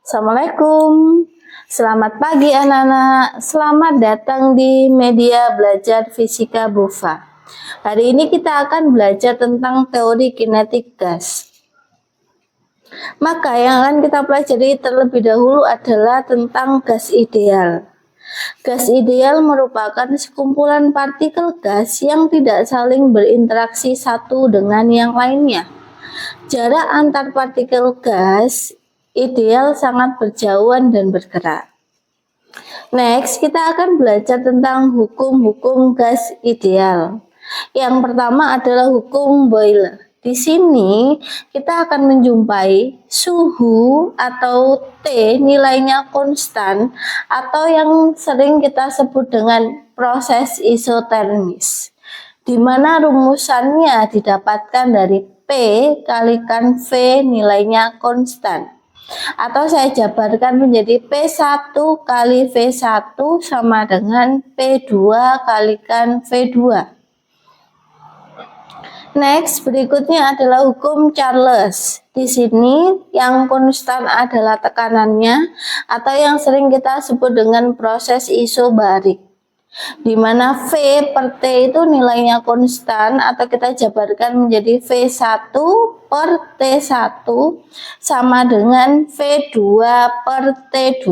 Assalamualaikum. Selamat pagi anak-anak. Selamat datang di media belajar fisika BUFA. Hari ini kita akan belajar tentang teori kinetik gas. Maka yang akan kita pelajari terlebih dahulu adalah tentang gas ideal. Gas ideal merupakan sekumpulan partikel gas yang tidak saling berinteraksi satu dengan yang lainnya. Jarak antar partikel gas ideal sangat berjauhan dan bergerak. Next, kita akan belajar tentang hukum-hukum gas ideal. Yang pertama adalah hukum Boyle. Di sini kita akan menjumpai suhu atau T nilainya konstan atau yang sering kita sebut dengan proses isotermis, di mana rumusannya didapatkan dari P kalikan V nilainya konstan. Atau saya jabarkan menjadi P1 kali V1 sama dengan P2 kalikan V2. Next, berikutnya adalah hukum Charles. Di sini yang konstan adalah tekanannya atau yang sering kita sebut dengan proses isobarik, di mana V per T itu nilainya konstan atau kita jabarkan menjadi V1 per T1 sama dengan V2 per T2.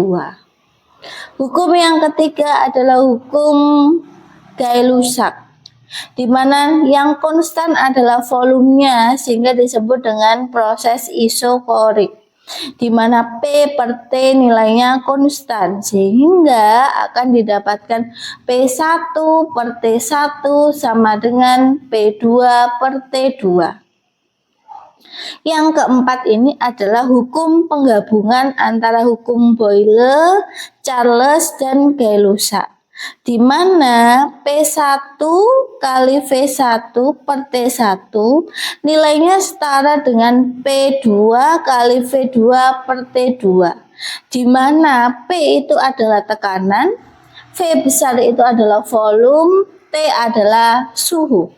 Hukum yang ketiga adalah hukum Gay-Lussac, di mana yang konstan adalah volumenya sehingga disebut dengan proses isokorik, di mana P per T nilainya konstan sehingga akan didapatkan P1 per T1 sama dengan P2 per T2. Yang keempat ini adalah hukum penggabungan antara hukum Boyle, Charles, dan Gay-Lussac, di mana P1 kali V1 per T1 nilainya setara dengan P2 kali V2 per T2, di mana P itu adalah tekanan, V besar itu adalah volume, T adalah suhu.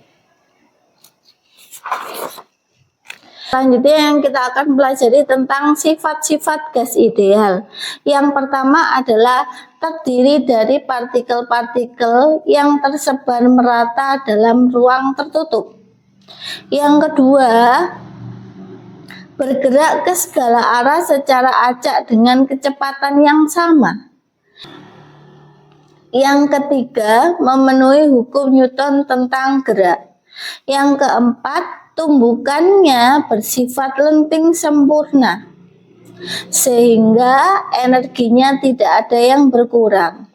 Selanjutnya yang kita akan pelajari tentang sifat-sifat gas ideal. Yang pertama adalah terdiri dari partikel-partikel yang tersebar merata dalam ruang tertutup. Yang kedua, bergerak ke segala arah secara acak dengan kecepatan yang sama. Yang ketiga, memenuhi hukum Newton tentang gerak. Yang keempat, tumbukannya bersifat lenting sempurna, sehingga energinya tidak ada yang berkurang.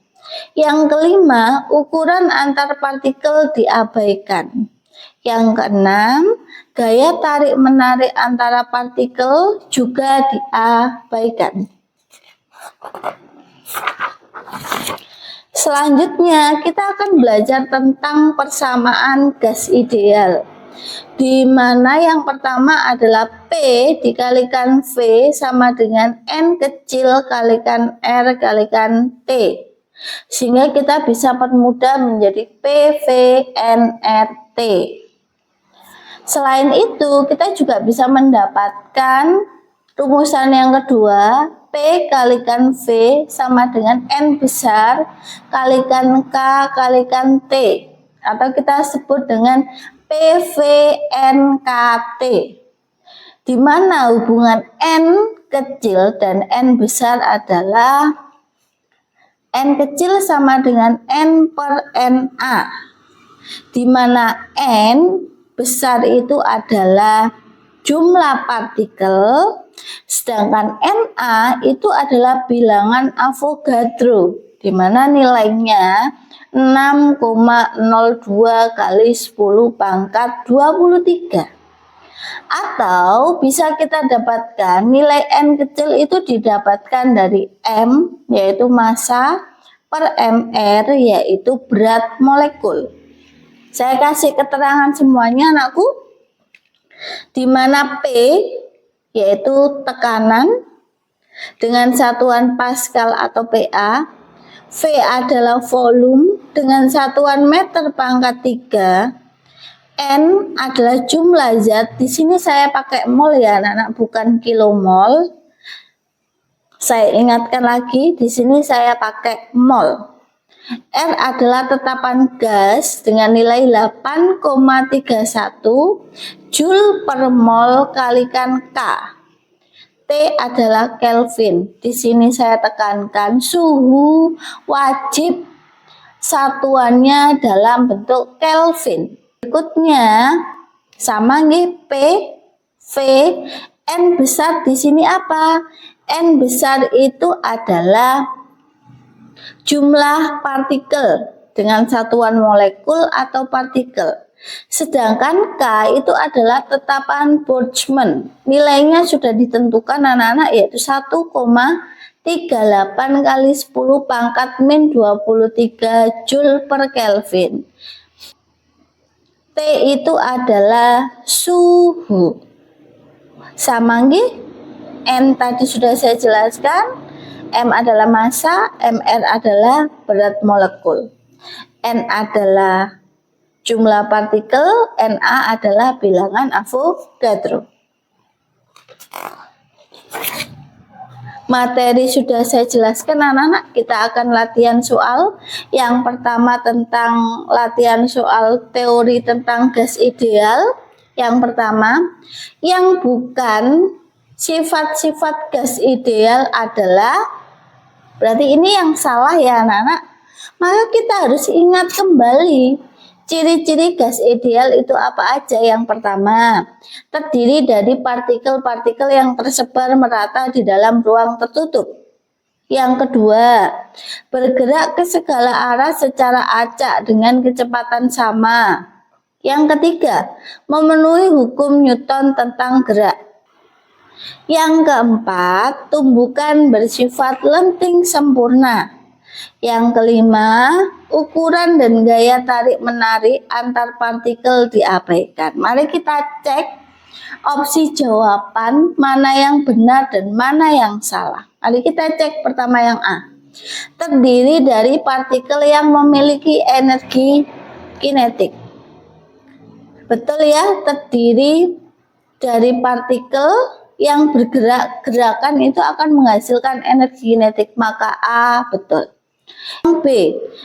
Yang kelima, ukuran antar partikel diabaikan. Yang keenam, gaya tarik-menarik antara partikel juga diabaikan. Selanjutnya, kita akan belajar tentang persamaan gas ideal, di mana yang pertama adalah P dikalikan V sama dengan N kecil kalikan R kalikan T, sehingga kita bisa permudah menjadi PVNRT. Selain itu, kita juga bisa mendapatkan rumusan yang kedua, P kalikan V sama dengan N besar kalikan K kalikan T, atau kita sebut dengan PVNKT, di mana hubungan N kecil dan N besar adalah N kecil sama dengan N per NA, di mana N besar itu adalah jumlah partikel, sedangkan NA itu adalah bilangan Avogadro, di mana nilainya 6,02 kali 10 pangkat 23. Atau bisa kita dapatkan nilai N kecil itu didapatkan dari M, yaitu massa, per MR, yaitu berat molekul. Saya kasih keterangan semuanya anakku, di mana P yaitu tekanan dengan satuan Pascal atau PA, V adalah volume dengan satuan meter pangkat 3, N adalah jumlah zat. Di sini saya pakai mol ya anak-anak, bukan kilomol. Saya ingatkan lagi, di sini saya pakai mol. R adalah tetapan gas dengan nilai 8,31 Joule per mol kalikan K. T adalah Kelvin. Di sini saya tekankan suhu wajib satuannya dalam bentuk Kelvin. Berikutnya sama nih P, V, N besar di sini apa? N besar itu adalah jumlah partikel dengan satuan molekul atau partikel. Sedangkan K itu adalah tetapan Boltzmann. Nilainya sudah ditentukan anak-anak, yaitu 1,38 kali 10 pangkat min 23 Joule per Kelvin. T itu adalah suhu. Sama nggih? N tadi sudah saya jelaskan. M adalah massa, Mr adalah berat molekul. N adalah jumlah partikel, Na adalah bilangan Avogadro. Materi sudah saya jelaskan anak-anak, kita akan latihan soal. Yang pertama tentang latihan soal teori tentang gas ideal. Yang pertama, yang bukan sifat-sifat gas ideal adalah, berarti ini yang salah ya anak-anak. Maka kita harus ingat kembali ciri-ciri gas ideal itu apa aja. Yang pertama, terdiri dari partikel-partikel yang tersebar merata di dalam ruang tertutup. Yang kedua, bergerak ke segala arah secara acak dengan kecepatan sama. Yang ketiga, memenuhi hukum Newton tentang gerak. Yang keempat, tumbukan bersifat lenting sempurna. Yang kelima, ukuran dan gaya tarik-menarik antar partikel diabaikan. Mari kita cek opsi jawaban mana yang benar dan mana yang salah. Mari kita cek pertama yang A. Terdiri dari partikel yang memiliki energi kinetik. Betul ya, terdiri dari partikel yang bergerak, gerakan itu akan menghasilkan energi kinetik, maka A betul. Yang B,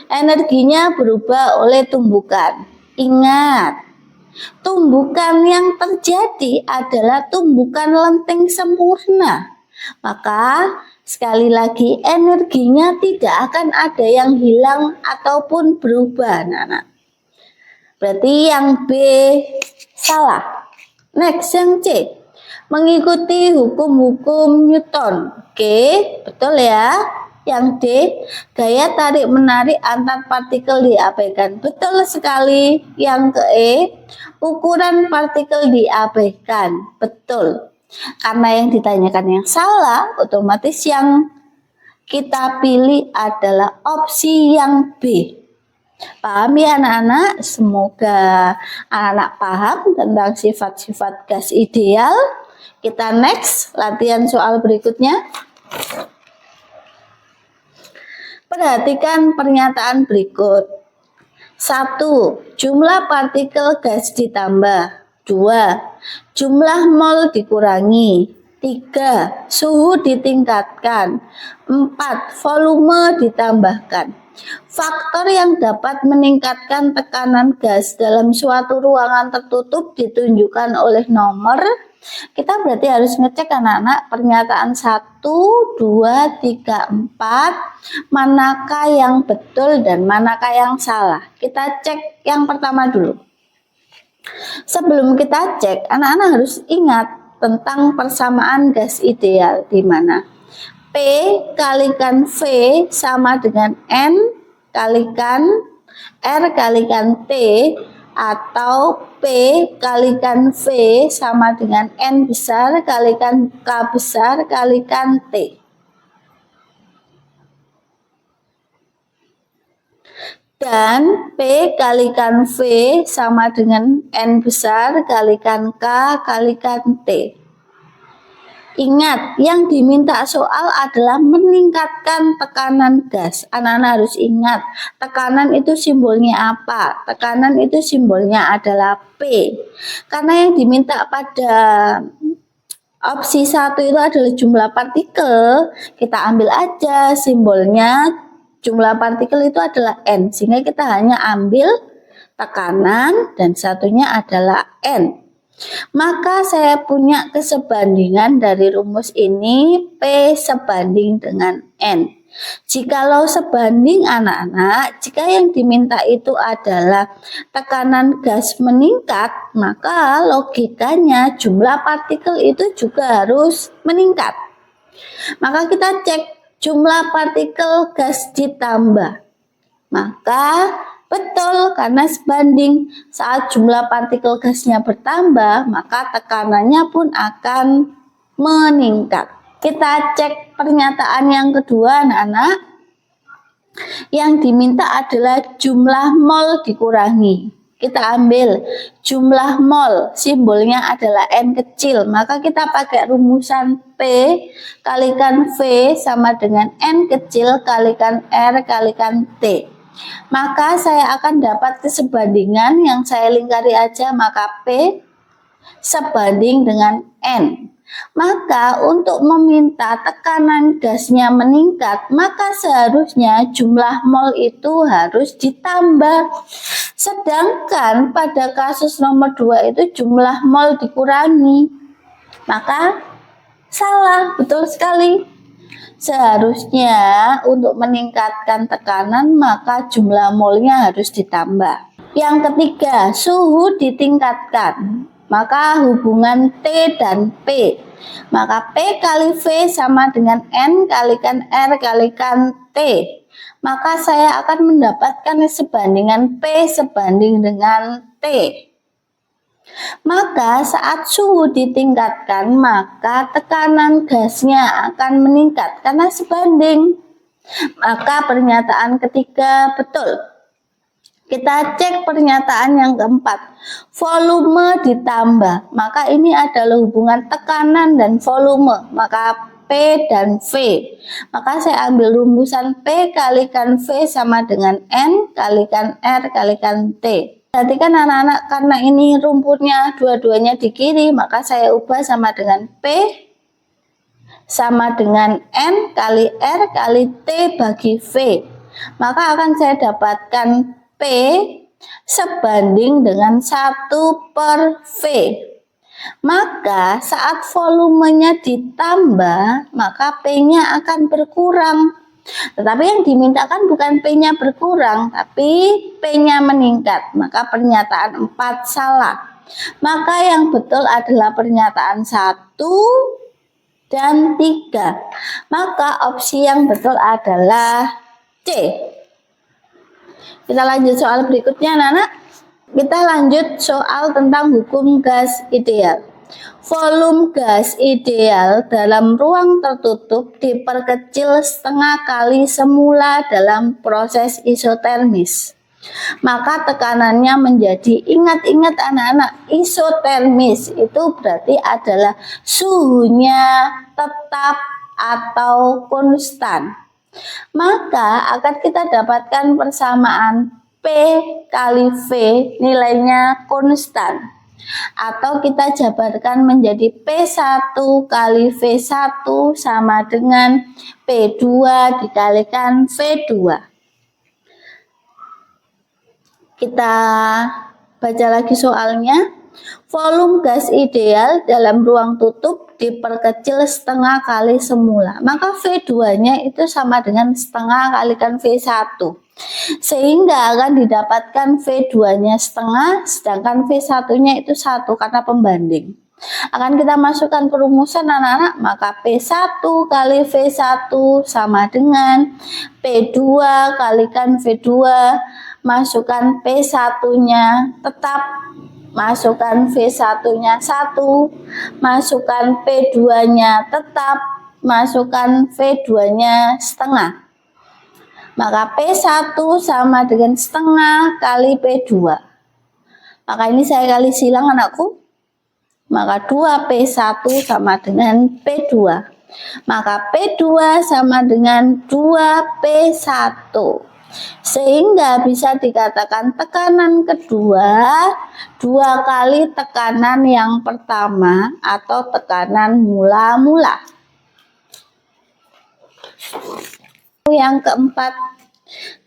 energinya berubah oleh tumbukan. Ingat, tumbukan yang terjadi adalah tumbukan lenting sempurna. Maka sekali lagi energinya tidak akan ada yang hilang ataupun berubah, anak-anak. Berarti yang B salah. Next, yang C, mengikuti hukum-hukum Newton. Oke, betul ya. Yang D, gaya tarik-menarik antar partikel diabaikan. Betul sekali. Yang ke E, ukuran partikel diabaikan. Betul. Karena yang ditanyakan yang salah, otomatis yang kita pilih adalah opsi yang B. Paham ya anak-anak? Semoga anak-anak paham tentang sifat-sifat gas ideal. Kita next, latihan soal berikutnya. Perhatikan pernyataan berikut. 1. Jumlah partikel gas ditambah. 2. Jumlah mol dikurangi. 3. Suhu ditingkatkan. 4. Volume ditambahkan. Faktor yang dapat meningkatkan tekanan gas dalam suatu ruangan tertutup ditunjukkan oleh nomor. Kita berarti harus ngecek anak-anak pernyataan 1, 2, 3, 4. Manakah yang betul dan manakah yang salah. Kita cek yang pertama dulu. Sebelum kita cek, anak-anak harus ingat tentang persamaan gas ideal, di mana P kalikan V sama dengan N kalikan R kalikan T, atau P kalikan V sama dengan N besar kalikan K besar kalikan T. Dan P kalikan V sama dengan N besar kalikan K kalikan T. Ingat, yang diminta soal adalah meningkatkan tekanan gas. Anak-anak harus ingat, tekanan itu simbolnya apa? Tekanan itu simbolnya adalah P. Karena yang diminta pada Opsi 1 itu adalah jumlah partikel. Kita ambil aja simbolnya jumlah partikel itu adalah N. Sehingga kita hanya ambil tekanan dan satunya adalah N. Maka saya punya kesebandingan dari rumus ini P sebanding dengan N. Jikalau sebanding anak-anak, jika yang diminta itu adalah tekanan gas meningkat, maka logikanya jumlah partikel itu juga harus meningkat. Maka kita cek jumlah partikel gas ditambah. Maka betul, karena sebanding saat jumlah partikel gasnya bertambah, maka tekanannya pun akan meningkat. Kita cek pernyataan yang kedua anak-anak. Yang diminta adalah jumlah mol dikurangi. Kita ambil jumlah mol, simbolnya adalah N kecil. Maka kita pakai rumusan P kalikan V sama dengan N kecil kalikan R kalikan T. Maka saya akan dapat kesebandingan yang saya lingkari aja, maka P sebanding dengan N. Maka untuk meminta tekanan gasnya meningkat, maka seharusnya jumlah mol itu harus ditambah. Sedangkan pada kasus nomor 2 itu jumlah mol dikurangi. Maka salah, betul sekali. Seharusnya untuk meningkatkan tekanan maka jumlah molnya harus ditambah. Yang ketiga, suhu ditingkatkan. Maka hubungan T dan P. Maka P kali V sama dengan N kalikan R kalikan T. Maka saya akan mendapatkan sebandingan P sebanding dengan T. Maka saat suhu ditingkatkan, maka tekanan gasnya akan meningkat karena sebanding. Maka pernyataan ketiga betul. Kita cek pernyataan yang keempat. Volume ditambah. Maka ini adalah hubungan tekanan dan volume. Maka P dan V. Maka saya ambil rumusan P kalikan V sama dengan N kalikan R kalikan T. Perhatikan anak-anak, karena ini rumputnya dua-duanya di kiri, maka saya ubah sama dengan P sama dengan N kali R kali T bagi V. Maka akan saya dapatkan P sebanding dengan 1 per V. Maka saat volumenya ditambah, maka P-nya akan berkurang. Tetapi yang dimintakan bukan P-nya berkurang, tapi P-nya meningkat. Maka pernyataan 4 salah. Maka yang betul adalah pernyataan 1 dan 3. Maka opsi yang betul adalah C. Kita lanjut soal berikutnya anak-anak. Kita lanjut soal tentang hukum gas ideal. Volume gas ideal dalam ruang tertutup diperkecil setengah kali semula dalam proses isotermis. Maka tekanannya menjadi, ingat-ingat anak-anak, isotermis itu berarti adalah suhunya tetap atau konstan. Maka akan kita dapatkan persamaan P kali V nilainya konstan. Atau kita jabarkan menjadi P1 kali V1 sama dengan P2 dikalikan V2. Kita baca lagi soalnya. Volume gas ideal dalam ruang tutup diperkecil setengah kali semula. Maka V2-nya itu sama dengan setengah kalikan V1. Sehingga akan didapatkan V2-nya setengah, sedangkan V1-nya itu 1 karena pembanding. Akan kita masukkan ke rumusan anak-anak, maka P1 kali V1 sama dengan P2 kalikan V2, masukkan P1-nya tetap, masukkan V1-nya 1, masukkan P2-nya tetap, masukkan V2-nya setengah. Maka P1 sama dengan setengah kali P2. Maka ini saya kali silang anakku. Maka 2P1 sama dengan P2. Maka P2 sama dengan 2P1. Sehingga bisa dikatakan tekanan kedua 2 kali tekanan yang pertama atau tekanan mula-mula. Yang keempat,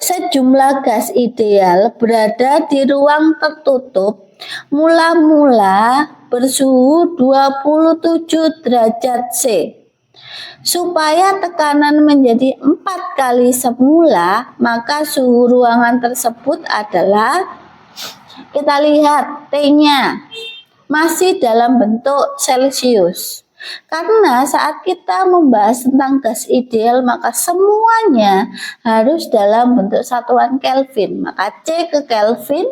sejumlah gas ideal berada di ruang tertutup mula-mula bersuhu 27 derajat C. Supaya tekanan menjadi 4 kali semula, maka suhu ruangan tersebut adalah, kita lihat T-nya masih dalam bentuk Celcius. Karena saat kita membahas tentang gas ideal, maka semuanya harus dalam bentuk satuan Kelvin. Maka C ke Kelvin,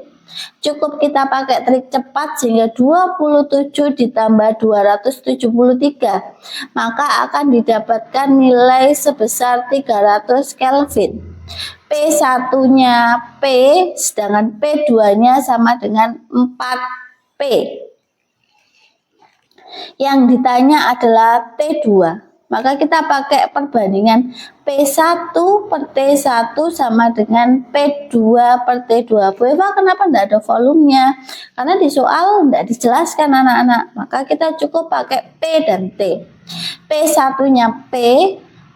cukup kita pakai trik cepat sehingga 27 ditambah 273, maka akan didapatkan nilai sebesar 300 Kelvin. P1-nya P, sedangkan P2-nya sama dengan 4P. Yang ditanya adalah T2. Maka kita pakai perbandingan P1 per T1 sama dengan P2 per T2. Bu Eva, kenapa tidak ada volumenya? Karena di soal tidak dijelaskan anak-anak. Maka kita cukup pakai P dan T. P1-nya P,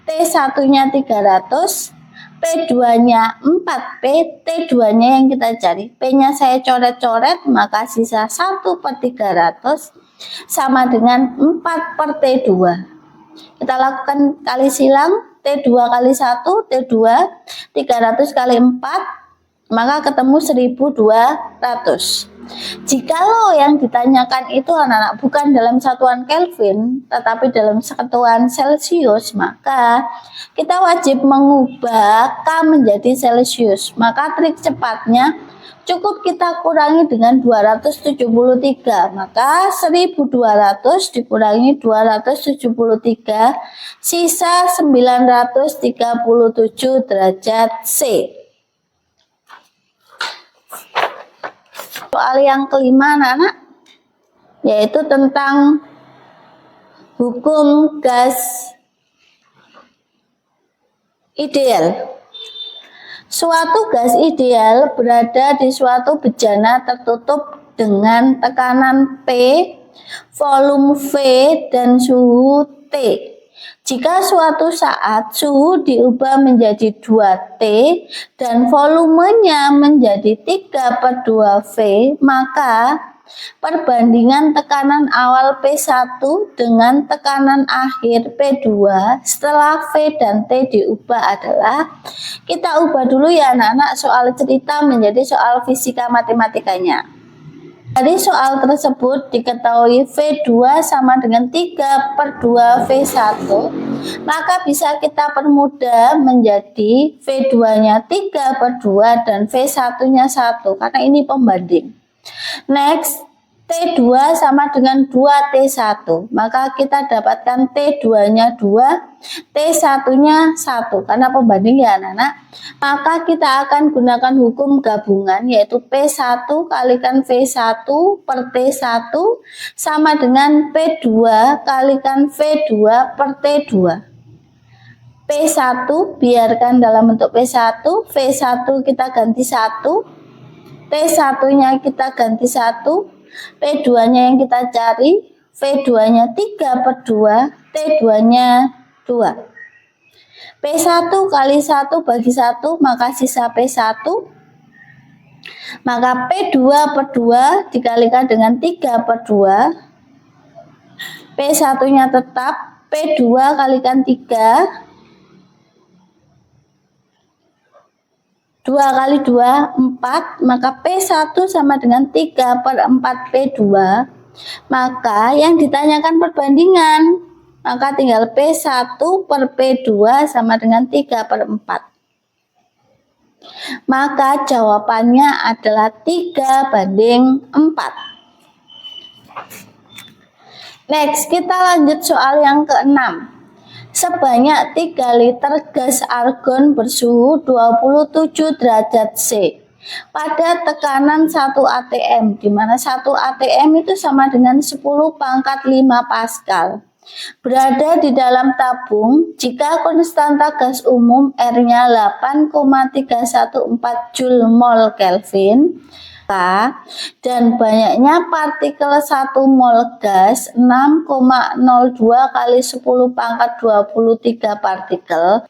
T1-nya 300, P2-nya 4P, T2-nya yang kita cari. P-nya saya coret-coret, maka sisa 1 per 300 sama dengan 4 per T2. Kita lakukan kali silang, T2 kali 1, T2, 300 kali 4, maka ketemu 1200. Jikalau yang ditanyakan itu anak-anak bukan dalam satuan Kelvin, tetapi dalam satuan Celcius, maka kita wajib mengubah K menjadi Celcius. Maka trik cepatnya, cukup kita kurangi dengan 273, maka 1200 dikurangi 273, sisa 937 derajat C. Soal yang kelima anak-anak, yaitu tentang hukum gas ideal. Suatu gas ideal berada di suatu bejana tertutup dengan tekanan P, volume V, dan suhu T. Jika suatu saat suhu diubah menjadi 2T dan volumenya menjadi 3/2V, maka perbandingan tekanan awal P1 dengan tekanan akhir P2 setelah V dan T diubah adalah, kita ubah dulu ya anak-anak soal cerita menjadi soal fisika matematikanya. Dari soal tersebut diketahui V2 sama dengan 3/2V1, maka bisa kita permudah menjadi V2-nya 3/2 dan V1-nya 1, karena ini pembanding. Next, T2 sama dengan 2T1, maka kita dapatkan T2-nya 2, T1-nya 1, karena pembanding ya anak-anak. Maka kita akan gunakan hukum gabungan, yaitu P1 kalikan V1 per T1 sama dengan P2 kalikan V2 per T2. P1 biarkan dalam bentuk P1, V1 kita ganti 1, T1-nya kita ganti 1, P2-nya yang kita cari, V2-nya 3/2, T2-nya 2. P1 kali 1 bagi 1, maka sisa P1. Maka P2/2 dikalikan dengan 3/2. P1-nya tetap, P2 kalikan 3. 2 kali 2, 4, maka P1 sama dengan 3/4P2, maka yang ditanyakan perbandingan, maka tinggal P1 per P2 sama dengan 3/4. Maka jawabannya adalah 3/4. Next, kita lanjut soal yang ke-6. Sebanyak 3 liter gas argon bersuhu 27 derajat C pada tekanan 1 atm, di mana 1 atm itu sama dengan 10⁵ Pascal. berada di dalam tabung jika konstanta gas umum R-nya 8,314 Joule mol Kelvin dan banyaknya partikel 1 mol gas 6,02 kali 10 pangkat 23 partikel,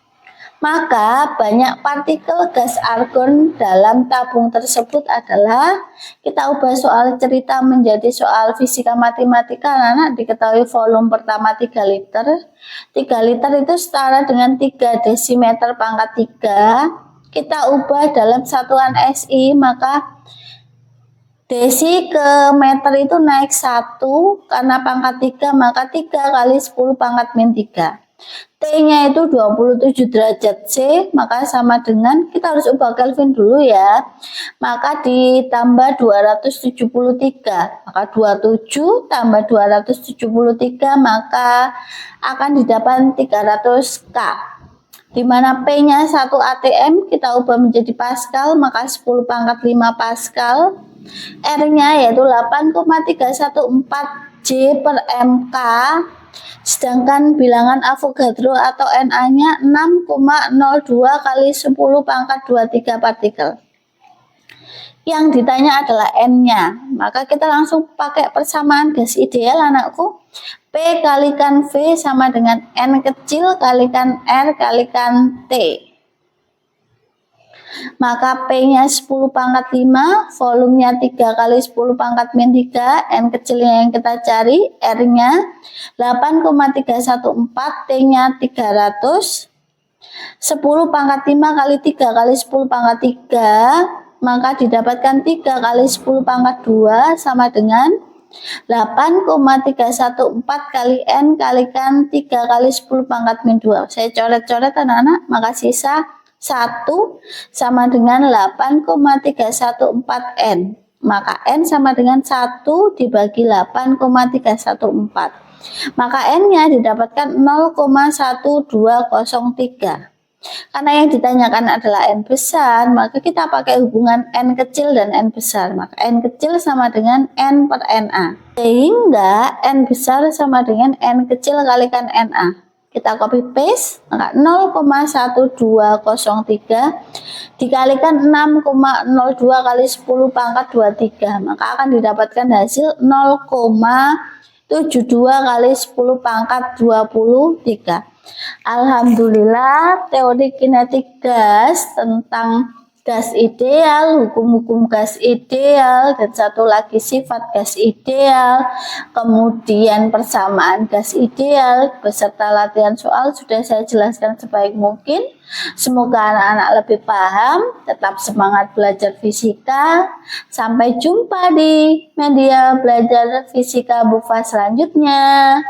maka banyak partikel gas argon dalam tabung tersebut adalah, kita ubah soal cerita menjadi soal fisika matematika. Anak-anak diketahui volume pertama 3 liter. 3 liter itu setara dengan 3 desimeter pangkat 3. Kita ubah dalam satuan SI, maka desi ke meter itu naik 1, karena pangkat 3 maka 3 kali 10 pangkat min 3. T-nya itu 27 derajat C, maka sama dengan, kita harus ubah Kelvin dulu ya, maka ditambah 273, maka 27 tambah 273 maka akan didapat 300 K, dimana P-nya 1 atm, kita ubah menjadi Pascal, maka 10 pangkat 5 Pascal. R-nya yaitu 8,314 J per MK, sedangkan bilangan Avogadro atau Na-nya 6,02 kali 10 pangkat 23 partikel. Yang ditanya adalah N-nya, maka kita langsung pakai persamaan gas ideal anakku. P kalikan V sama dengan N kecil kalikan R kalikan T. Maka P-nya 10 pangkat 5, volumenya 3 kali 10 pangkat min 3, N kecilnya yang kita cari, R-nya 8,314, T-nya 300, 10 pangkat 5 kali 3 kali 10 pangkat 3, maka didapatkan 3 kali 10 pangkat 2 sama dengan 8,314 kali N kalikan 3 kali 10 pangkat min 2. Saya coret-coret anak-anak, maka sisa 1 sama dengan 8,314 N, maka N sama dengan 1 dibagi 8,314, maka N-nya didapatkan 0,1203. Karena yang ditanyakan adalah N besar, maka kita pakai hubungan N kecil dan N besar, maka N kecil sama dengan N per Na, sehingga N besar sama dengan N kecil kalikan Na. Kita copy paste, maka 0,1203 dikalikan 6,02 kali 10 pangkat 23, maka akan didapatkan hasil 0,72 kali 10 pangkat 23. Alhamdulillah, teori kinetik gas tentang gas ideal, hukum-hukum gas ideal, dan satu lagi sifat gas ideal, kemudian persamaan gas ideal, beserta latihan soal sudah saya jelaskan sebaik mungkin. Semoga anak-anak lebih paham, tetap semangat belajar fisika. Sampai jumpa di media belajar fisika BUFA selanjutnya.